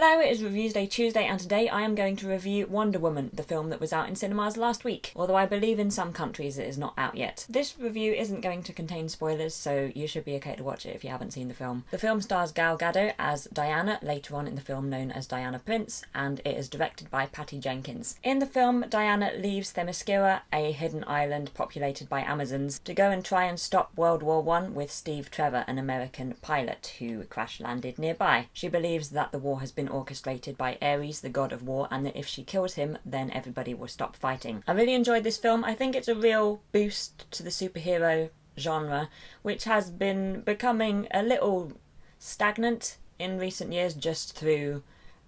Hello, it is Reviews Day Tuesday, and today I am going to review Wonder Woman, the film that was out in cinemas last week, although I believe in some countries it is not out yet. This review isn't going to contain spoilers, so you should be okay to watch it if you haven't seen the film. The film stars Gal Gadot as Diana, later on in the film known as Diana Prince, and it is directed by Patty Jenkins. In the film, Diana leaves Themyscira, a hidden island populated by Amazons, to go and try and stop World War I with Steve Trevor, an American pilot who crash-landed nearby. She believes that the war has been orchestrated by Ares, the god of war, and that if she kills him, then everybody will stop fighting. I really enjoyed this film. I think it's a real boost to the superhero genre, which has been becoming a little stagnant in recent years just through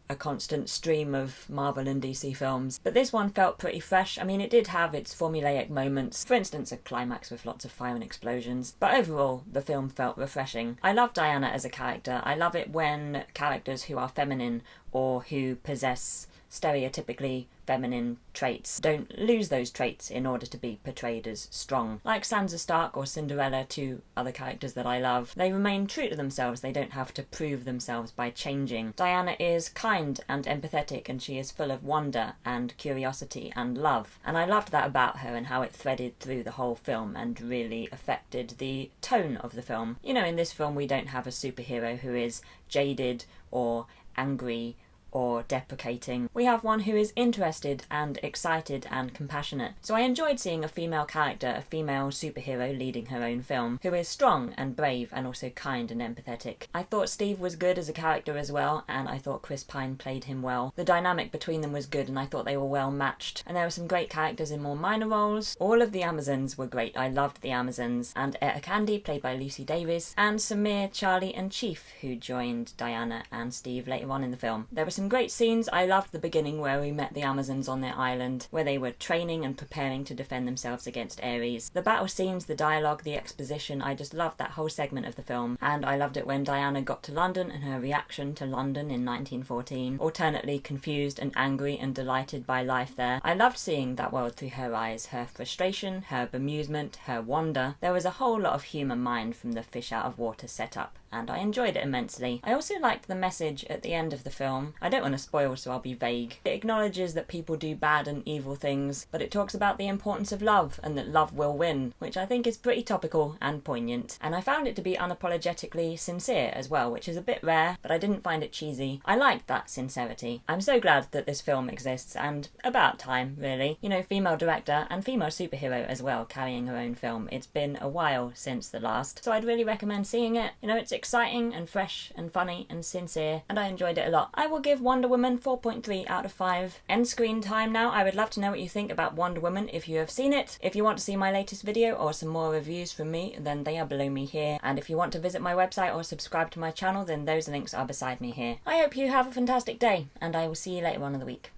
a constant stream of Marvel and DC films. But this one felt pretty fresh. I mean, it did have its formulaic moments, for instance a climax with lots of fire and explosions, but overall the film felt refreshing. I love Diana as a character. I love it when characters who are feminine or who possess stereotypically feminine traits don't lose those traits in order to be portrayed as strong. Like Sansa Stark or Cinderella, two other characters that I love, they remain true to themselves. They don't have to prove themselves by changing. Diana is kind and empathetic, and she is full of wonder and curiosity and love. And I loved that about her and how it threaded through the whole film and really affected the tone of the film. You know, in this film we don't have a superhero who is jaded or angry or deprecating. We have one who is interested and excited and compassionate. So I enjoyed seeing a female character, a female superhero leading her own film, who is strong and brave and also kind and empathetic. I thought Steve was good as a character as well, and I thought Chris Pine played him well. The dynamic between them was good, and I thought they were well matched. And there were some great characters in more minor roles. All of the Amazons were great. I loved the Amazons. And Etta Candy, played by Lucy Davis, and Samir, Charlie and Chief, who joined Diana and Steve later on in the film. There were some great scenes. I loved the beginning where we met the Amazons on their island, where they were training and preparing to defend themselves against Ares. The battle scenes, the dialogue, the exposition, I just loved that whole segment of the film. And I loved it when Diana got to London and her reaction to London in 1914, alternately confused and angry and delighted by life there. I loved seeing that world through her eyes, her frustration, her bemusement, her wonder. There was a whole lot of humour mined from the fish out of water setup, and I enjoyed it immensely. I also liked the message at the end of the film. I don't want to spoil, so I'll be vague. It acknowledges that people do bad and evil things, but it talks about the importance of love and that love will win, which I think is pretty topical and poignant. And I found it to be unapologetically sincere as well, which is a bit rare, but I didn't find it cheesy. I liked that sincerity. I'm so glad that this film exists, and about time, really. You know, female director and female superhero as well, carrying her own film. It's been a while since the last, so I'd really recommend seeing it. You know, it's exciting and fresh and funny and sincere, and I enjoyed it a lot. I will give Wonder Woman 4.3 out of 5. End screen time now. I would love to know what you think about Wonder Woman if you have seen it. If you want to see my latest video or some more reviews from me, then they are below me here. And if you want to visit my website or subscribe to my channel, then those links are beside me here. I hope you have a fantastic day, and I will see you later on in the week.